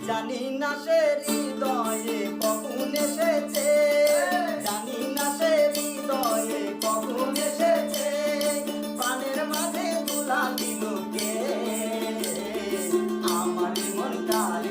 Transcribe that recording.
জানি না সে হৃদয়ে কখন এসেছে, জানি না সে হৃদয়ে কখন এসেছে, প্রাণের মাঝে তুলা দিল কে, আমার মন কার